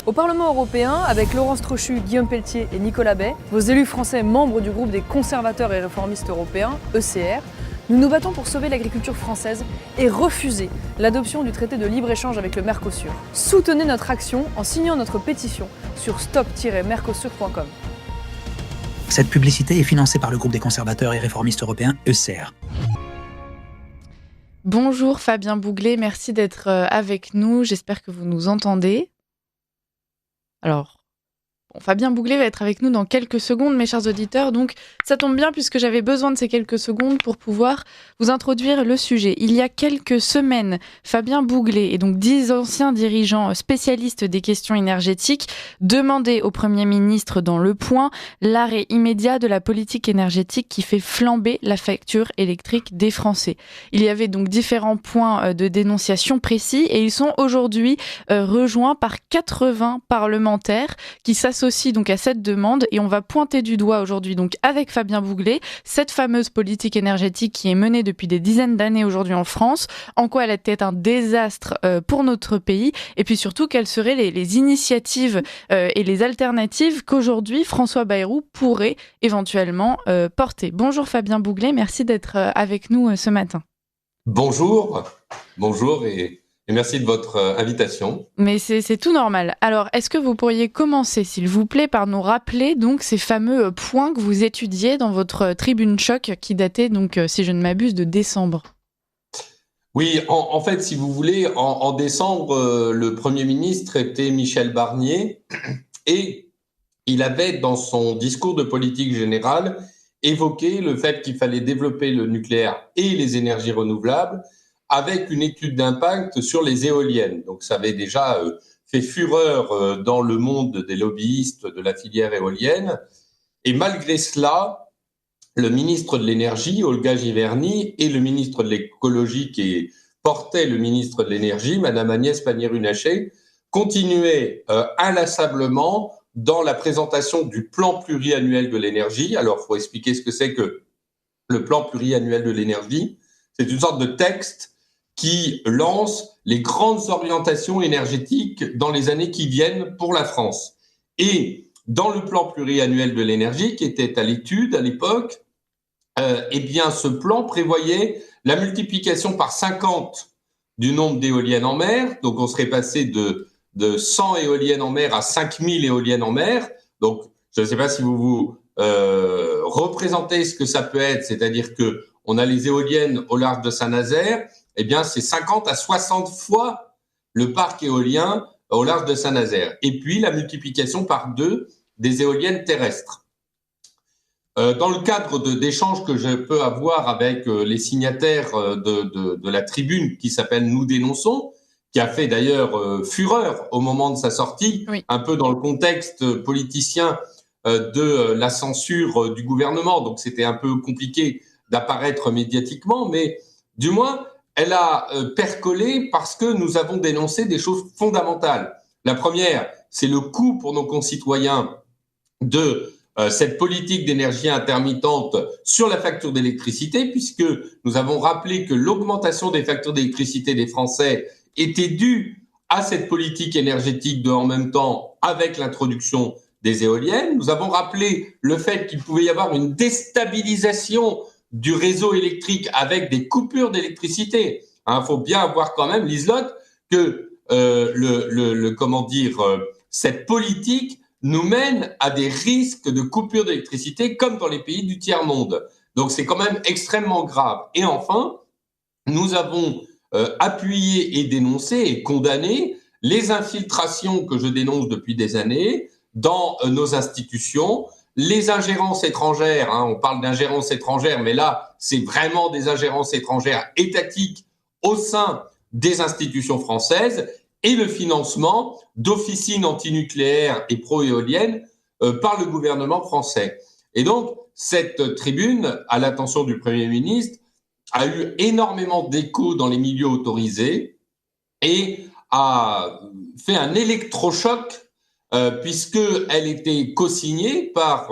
Au Parlement européen, avec Laurence Trochu, Guillaume Pelletier et Nicolas Bay, vos élus français membres du groupe des conservateurs et réformistes européens, ECR, nous nous battons pour sauver l'agriculture française et refuser l'adoption du traité de libre-échange avec le Mercosur. Soutenez notre action en signant notre pétition sur stop-mercosur.com. Cette publicité est financée par le groupe des conservateurs et réformistes européens, ECR. Bonjour Fabien Bouglet, merci d'être avec nous, j'espère que vous nous entendez. Alors, Fabien Bouglet va être avec nous dans quelques secondes, mes chers auditeurs, donc ça tombe bien puisque j'avais besoin de ces quelques secondes pour pouvoir vous introduire le sujet. Il y a quelques semaines, Fabien Bouglet et donc 10 anciens dirigeants spécialistes des questions énergétiques demandaient au Premier ministre dans Le Point l'arrêt immédiat de la politique énergétique qui fait flamber la facture électrique des Français. Il y avait donc différents points de dénonciation précis et ils sont aujourd'hui rejoints par 80 parlementaires qui s'associent donc à cette demande et on va pointer du doigt aujourd'hui donc avec Fabien Bouglet cette fameuse politique énergétique qui est menée depuis des dizaines d'années aujourd'hui en France, en quoi elle était un désastre pour notre pays et puis surtout quelles seraient les initiatives et les alternatives qu'aujourd'hui François Bayrou pourrait éventuellement porter. Bonjour Fabien Bouglet, merci d'être avec nous ce matin. Bonjour et merci de votre invitation. Mais c'est tout normal. Alors, est-ce que vous pourriez commencer, s'il vous plaît, par nous rappeler donc ces fameux points que vous étudiez dans votre tribune choc qui datait donc, si je ne m'abuse, de décembre? Oui, en fait, si vous voulez, en décembre, le Premier ministre était Michel Barnier et il avait, dans son discours de politique générale, évoqué le fait qu'il fallait développer le nucléaire et les énergies renouvelables avec une étude d'impact sur les éoliennes. Donc, ça avait déjà fait fureur dans le monde des lobbyistes de la filière éolienne. Et malgré cela, le ministre de l'Énergie, Olga Giverny, et le ministre de l'Écologie, qui portait le ministre de l'Énergie, Madame Agnès Pannier-Runacher, continuaient inlassablement dans la présentation du plan pluriannuel de l'énergie. Alors, il faut expliquer ce que c'est que le plan pluriannuel de l'énergie. C'est une sorte de texte qui lance les grandes orientations énergétiques dans les années qui viennent pour la France. Et dans le plan pluriannuel de l'énergie, qui était à l'étude à l'époque, eh bien, ce plan prévoyait la multiplication par 50 du nombre d'éoliennes en mer. Donc, on serait passé de 100 éoliennes en mer à 5000 éoliennes en mer. Donc, je ne sais pas si vous vous représentez ce que ça peut être, c'est-à-dire que on a les éoliennes au large de Saint-Nazaire, eh bien, c'est 50 à 60 fois le parc éolien au large de Saint-Nazaire. Et puis, la multiplication par 2 des éoliennes terrestres. Dans le cadre d'échanges que je peux avoir avec les signataires de la tribune qui s'appelle Nous dénonçons, qui a fait d'ailleurs fureur au moment de sa sortie, oui, un peu dans le contexte politicien de la censure du gouvernement. Donc, c'était un peu compliqué d'apparaître médiatiquement, mais du moins, elle a percolé parce que nous avons dénoncé des choses fondamentales. La première, c'est le coût pour nos concitoyens de cette politique d'énergie intermittente sur la facture d'électricité, puisque nous avons rappelé que l'augmentation des factures d'électricité des Français était due à cette politique énergétique de en même temps avec l'introduction des éoliennes. Nous avons rappelé le fait qu'il pouvait y avoir une déstabilisation du réseau électrique avec des coupures d'électricité. Il faut bien avoir quand même, Liselotte, que cette politique nous mène à des risques de coupures d'électricité comme dans les pays du tiers-monde. Donc c'est quand même extrêmement grave. Et enfin, nous avons appuyé et dénoncé et condamné les infiltrations que je dénonce depuis des années dans nos institutions, les ingérences étrangères, on parle d'ingérences étrangères, mais là, c'est vraiment des ingérences étrangères étatiques au sein des institutions françaises et le financement d'officines antinucléaires et pro-éoliennes par le gouvernement français. Et donc, cette tribune, à l'attention du Premier ministre, a eu énormément d'écho dans les milieux autorisés et a fait un électrochoc puisqu'elle était co-signée par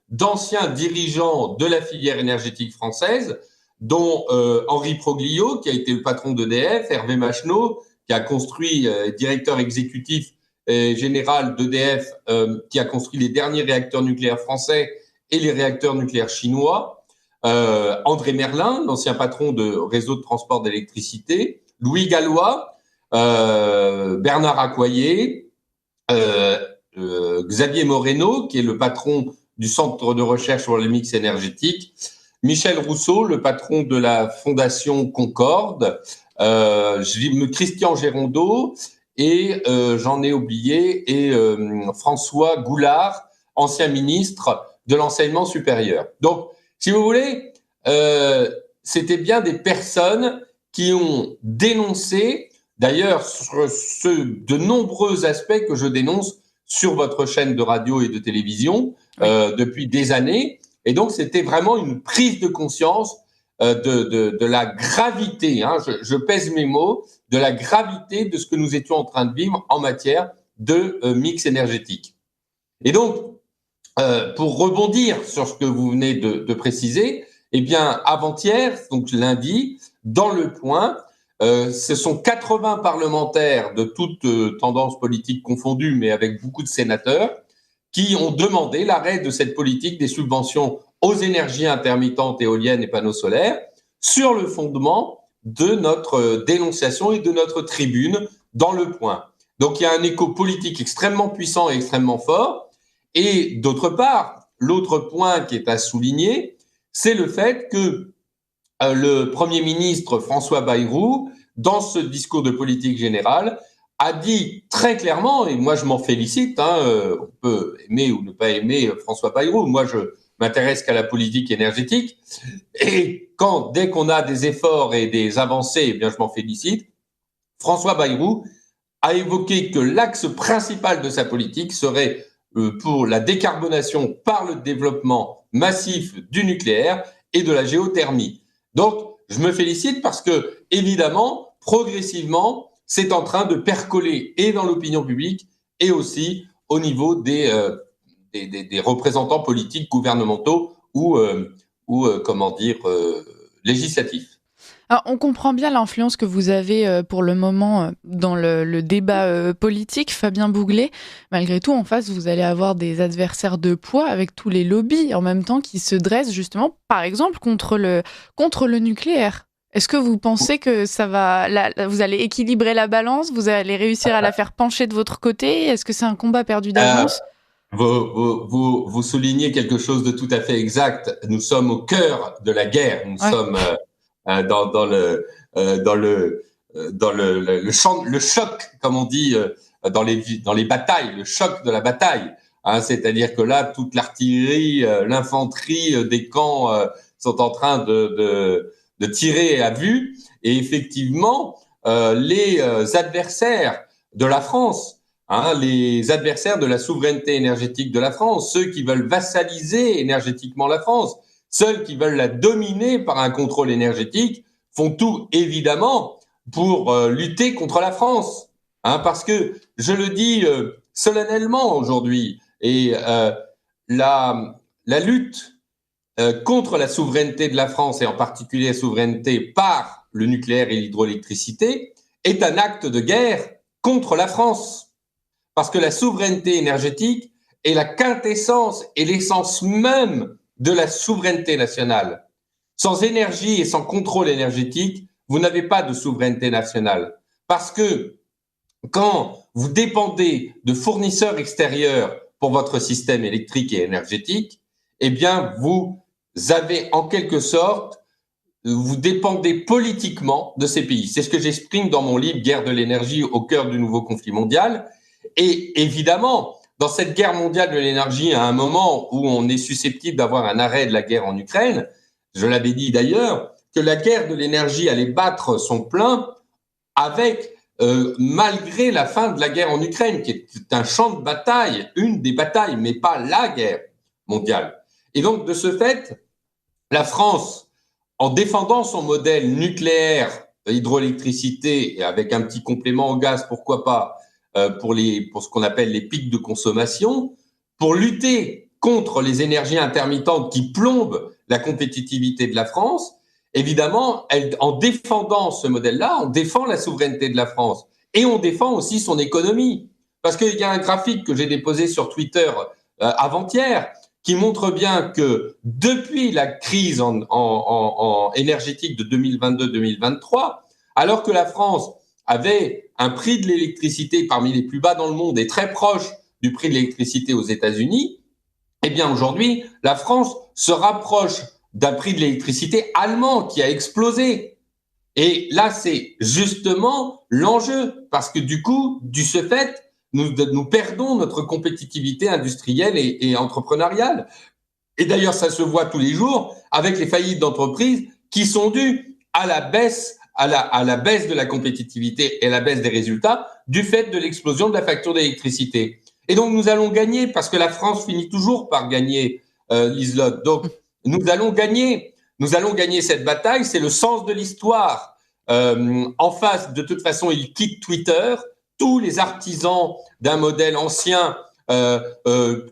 d'anciens dirigeants de la filière énergétique française, dont Henri Proglio, qui a été le patron d'EDF, Hervé Macheneau, qui a construit, directeur exécutif général d'EDF, qui a construit les derniers réacteurs nucléaires français et les réacteurs nucléaires chinois, André Merlin, l'ancien patron de réseau de transport d'électricité, Louis Gallois, Bernard Accoyer, Xavier Moreno, qui est le patron du Centre de recherche sur le mix énergétique, Michel Rousseau, le patron de la Fondation Concorde, Christian Gérondeau, et j'en ai oublié, et François Goulard, ancien ministre de l'enseignement supérieur. Donc, si vous voulez, c'était bien des personnes qui ont dénoncé, d'ailleurs, de nombreux aspects que je dénonce sur votre chaîne de radio et de télévision depuis des années. Et donc, c'était vraiment une prise de conscience de la gravité, je pèse mes mots, de la gravité de ce que nous étions en train de vivre en matière de mix énergétique. Et donc, pour rebondir sur ce que vous venez de préciser, eh bien, avant-hier, donc lundi, dans Le Point, ce sont 80 parlementaires de toutes tendances politiques confondues, mais avec beaucoup de sénateurs, qui ont demandé l'arrêt de cette politique des subventions aux énergies intermittentes, éoliennes et panneaux solaires, sur le fondement de notre dénonciation et de notre tribune dans Le Point. Donc, il y a un écho politique extrêmement puissant et extrêmement fort. Et d'autre part, l'autre point qui est à souligner, c'est le fait que le Premier ministre François Bayrou, dans ce discours de politique générale, a dit très clairement, et moi je m'en félicite, on peut aimer ou ne pas aimer François Bayrou, moi je m'intéresse qu'à la politique énergétique, et dès qu'on a des efforts et des avancées, eh bien je m'en félicite. François Bayrou a évoqué que l'axe principal de sa politique serait pour la décarbonation par le développement massif du nucléaire et de la géothermie. Donc, je me félicite parce que, évidemment, progressivement, c'est en train de percoler et dans l'opinion publique et aussi au niveau des représentants politiques, gouvernementaux ou législatifs. Alors, on comprend bien l'influence que vous avez pour le moment dans le débat politique, Fabien Bouglet. Malgré tout, en face, vous allez avoir des adversaires de poids avec tous les lobbies en même temps qui se dressent justement, par exemple, contre le nucléaire. Est-ce que vous pensez que vous allez équilibrer la balance, vous allez réussir à la faire pencher de votre côté? Est-ce que c'est un combat perdu d'avance? Vous soulignez quelque chose de tout à fait exact. Nous sommes au cœur de la guerre. Nous sommes dans le choc, comme on dit, dans les batailles, le choc de la bataille. C'est-à-dire que là, toute l'artillerie, l'infanterie des camps sont en train de tirer à vue. Et effectivement, les adversaires de la France, les adversaires de la souveraineté énergétique de la France, ceux qui veulent vassaliser énergétiquement la France, ceux qui veulent la dominer par un contrôle énergétique, font tout, évidemment, pour lutter contre la France. Parce que, je le dis solennellement aujourd'hui, et la lutte contre la souveraineté de la France, et en particulier la souveraineté par le nucléaire et l'hydroélectricité, est un acte de guerre contre la France. Parce que la souveraineté énergétique est la quintessence et l'essence même de la souveraineté nationale. Sans énergie et sans contrôle énergétique, vous n'avez pas de souveraineté nationale. Parce que quand vous dépendez de fournisseurs extérieurs pour votre système électrique et énergétique, eh bien, vous avez en quelque sorte, vous dépendez politiquement de ces pays. C'est ce que j'exprime dans mon livre « Guerre de l'énergie au cœur du nouveau conflit mondial ». Et évidemment, dans cette guerre mondiale de l'énergie, à un moment où on est susceptible d'avoir un arrêt de la guerre en Ukraine, je l'avais dit d'ailleurs, que la guerre de l'énergie allait battre son plein avec, malgré la fin de la guerre en Ukraine, qui est un champ de bataille, une des batailles, mais pas la guerre mondiale. Et donc, de ce fait, la France, en défendant son modèle nucléaire, hydroélectricité, et avec un petit complément au gaz, pourquoi pas, pour ce qu'on appelle les pics de consommation, pour lutter contre les énergies intermittentes qui plombent la compétitivité de la France, évidemment, en défendant ce modèle-là, on défend la souveraineté de la France et on défend aussi son économie. parce qu'il y a un graphique que j'ai déposé sur Twitter avant-hier qui montre bien que depuis la crise en énergétique de 2022-2023, alors que la France avait un prix de l'électricité parmi les plus bas dans le monde et très proche du prix de l'électricité aux États-Unis, eh bien aujourd'hui, la France se rapproche d'un prix de l'électricité allemand qui a explosé. Et là, c'est justement l'enjeu, parce que du coup, du ce fait, nous perdons notre compétitivité industrielle et entrepreneuriale. Et d'ailleurs, ça se voit tous les jours avec les faillites d'entreprises qui sont dues à la baisse, à la baisse de la compétitivité et à la baisse des résultats du fait de l'explosion de la facture d'électricité. Et donc, nous allons gagner, parce que la France finit toujours par gagner, Liselotte. Donc, nous allons gagner cette bataille. C'est le sens de l'histoire. En face, de toute façon, ils quittent Twitter. Tous les artisans d'un modèle ancien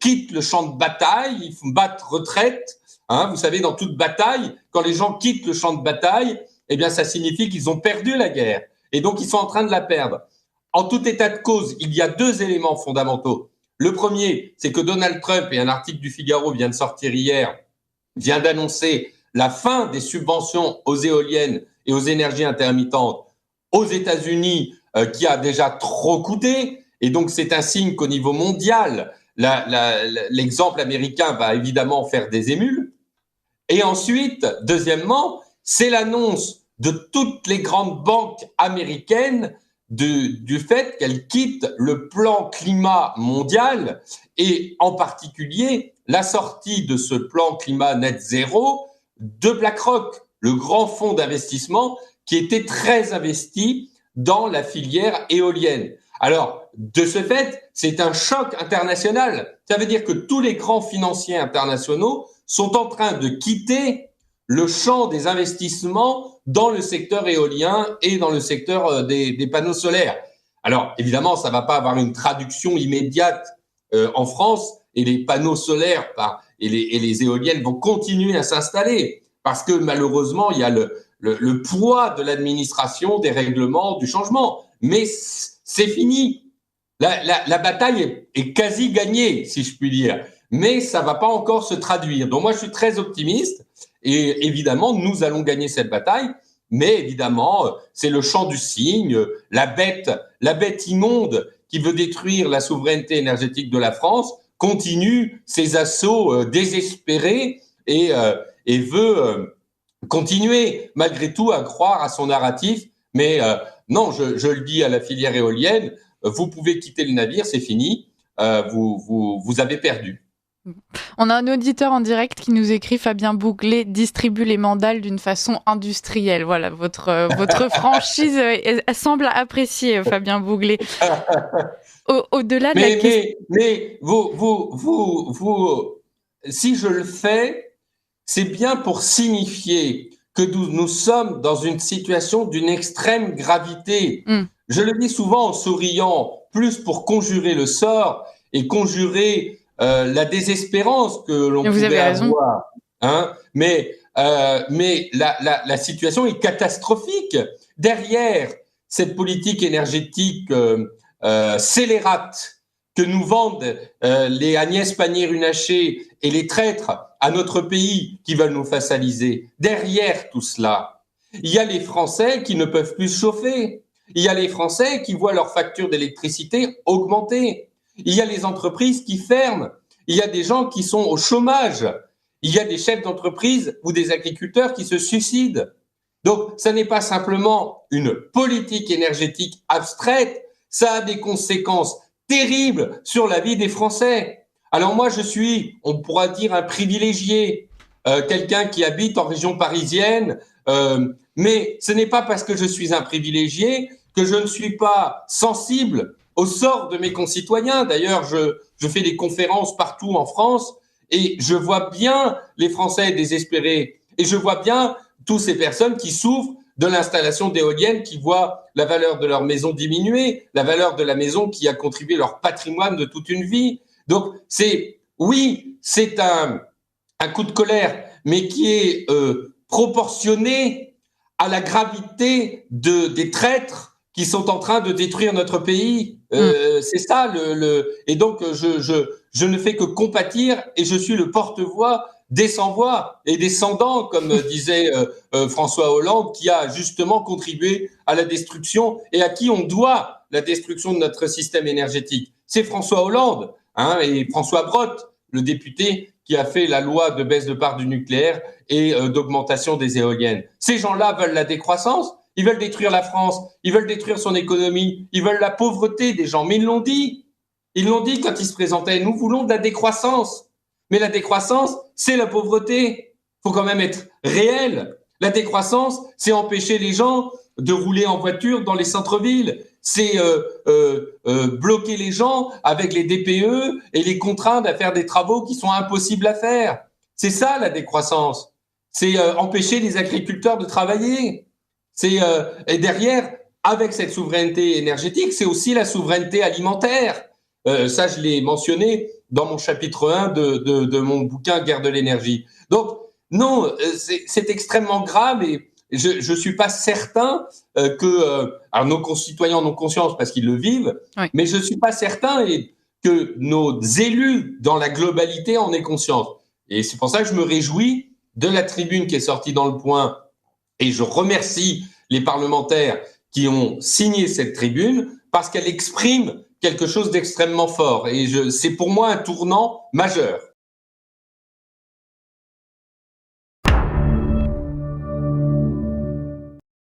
quittent le champ de bataille, ils battent retraite. Vous savez, dans toute bataille, quand les gens quittent le champ de bataille, eh bien, ça signifie qu'ils ont perdu la guerre. Et donc, ils sont en train de la perdre. En tout état de cause, il y a 2 éléments fondamentaux. Le premier, c'est que Donald Trump, et un article du Figaro vient de sortir hier, vient d'annoncer la fin des subventions aux éoliennes et aux énergies intermittentes aux États-Unis, qui a déjà trop coûté. Et donc, c'est un signe qu'au niveau mondial, l'exemple américain va évidemment faire des émules. Et ensuite, deuxièmement, c'est l'annonce de toutes les grandes banques américaines du fait qu'elles quittent le plan climat mondial et en particulier la sortie de ce plan climat net zéro de BlackRock, le grand fonds d'investissement qui était très investi dans la filière éolienne. Alors, de ce fait, c'est un choc international. Ça veut dire que tous les grands financiers internationaux sont en train de quitter le champ des investissements dans le secteur éolien et dans le secteur des panneaux solaires. Alors, évidemment, ça ne va pas avoir une traduction immédiate en France, et les panneaux solaires et les éoliennes vont continuer à s'installer parce que malheureusement, il y a le poids de l'administration, des règlements, du changement. Mais c'est fini. La bataille est quasi gagnée, si je puis dire. Mais ça ne va pas encore se traduire. Donc moi, je suis très optimiste. Et évidemment, nous allons gagner cette bataille. Mais évidemment, c'est le chant du cygne, la bête immonde qui veut détruire la souveraineté énergétique de la France continue ses assauts désespérés et veut continuer malgré tout à croire à son narratif. Mais non, je le dis à la filière éolienne, vous pouvez quitter le navire, c'est fini, vous avez perdu. On a un auditeur en direct qui nous écrit: Fabien Bouglet distribue les mandales d'une façon industrielle. Voilà, votre franchise semble appréciée, Fabien Bouglet. Au-delà de la question... Mais vous, si je le fais, c'est bien pour signifier que nous sommes dans une situation d'une extrême gravité. Je le dis souvent en souriant, plus pour conjurer le sort et conjurer la désespérance que l'on pouvait avoir. Mais la situation est catastrophique. Derrière cette politique énergétique scélérate que nous vendent les Agnès Pannier-Runacher et les traîtres à notre pays qui veulent nous façaliser, derrière tout cela, il y a les Français qui ne peuvent plus se chauffer. Il y a les Français qui voient leur facture d'électricité augmenter. Il y a les entreprises qui ferment. Il y a des gens qui sont au chômage. Il y a des chefs d'entreprise ou des agriculteurs qui se suicident. Donc, ça n'est pas simplement une politique énergétique abstraite, ça a des conséquences terribles sur la vie des Français. Alors moi, je suis, on pourra dire, un privilégié, quelqu'un qui habite en région parisienne, mais ce n'est pas parce que je suis un privilégié que je ne suis pas sensible au sort de mes concitoyens. D'ailleurs, je fais des conférences partout en France et je vois bien les Français désespérés et je vois bien toutes ces personnes qui souffrent de l'installation d'éoliennes, qui voient la valeur de leur maison diminuer, la valeur de la maison qui a contribué leur patrimoine de toute une vie. Donc, c'est un coup de colère, mais qui est proportionné à la gravité des traîtres qui sont en train de détruire notre pays. C'est ça et donc je ne fais que compatir et je suis le porte-voix des sans-voix et des sans-dents, comme disait François Hollande, qui a justement contribué à la destruction et à qui on doit la destruction de notre système énergétique. C'est François Hollande et François Brottes, le député qui a fait la loi de baisse de part du nucléaire et d'augmentation des éoliennes. Ces gens-là veulent la décroissance, ils veulent détruire la France, ils veulent détruire son économie, ils veulent la pauvreté des gens. Mais ils l'ont dit. Ils l'ont dit quand ils se présentaient. Nous voulons de la décroissance. Mais la décroissance, c'est la pauvreté. Il faut quand même être réel. La décroissance, c'est empêcher les gens de rouler en voiture dans les centres-villes. C'est bloquer les gens avec les DPE et les contraindre à faire des travaux qui sont impossibles à faire. C'est ça la décroissance. C'est empêcher les agriculteurs de travailler. Et derrière, avec cette souveraineté énergétique, c'est aussi la souveraineté alimentaire. Ça, je l'ai mentionné dans mon chapitre 1 de mon bouquin Guerre de l'énergie. Donc, non, c'est extrêmement grave et je ne suis pas certain alors nos concitoyens en ont conscience parce qu'ils le vivent, oui. Mais je ne suis pas certain que nos élus dans la globalité en aient conscience. Et c'est pour ça que je me réjouis de la tribune qui est sortie dans Le Point et je remercie les parlementaires qui ont signé cette tribune parce qu'elle exprime quelque chose d'extrêmement fort. Et c'est pour moi un tournant majeur.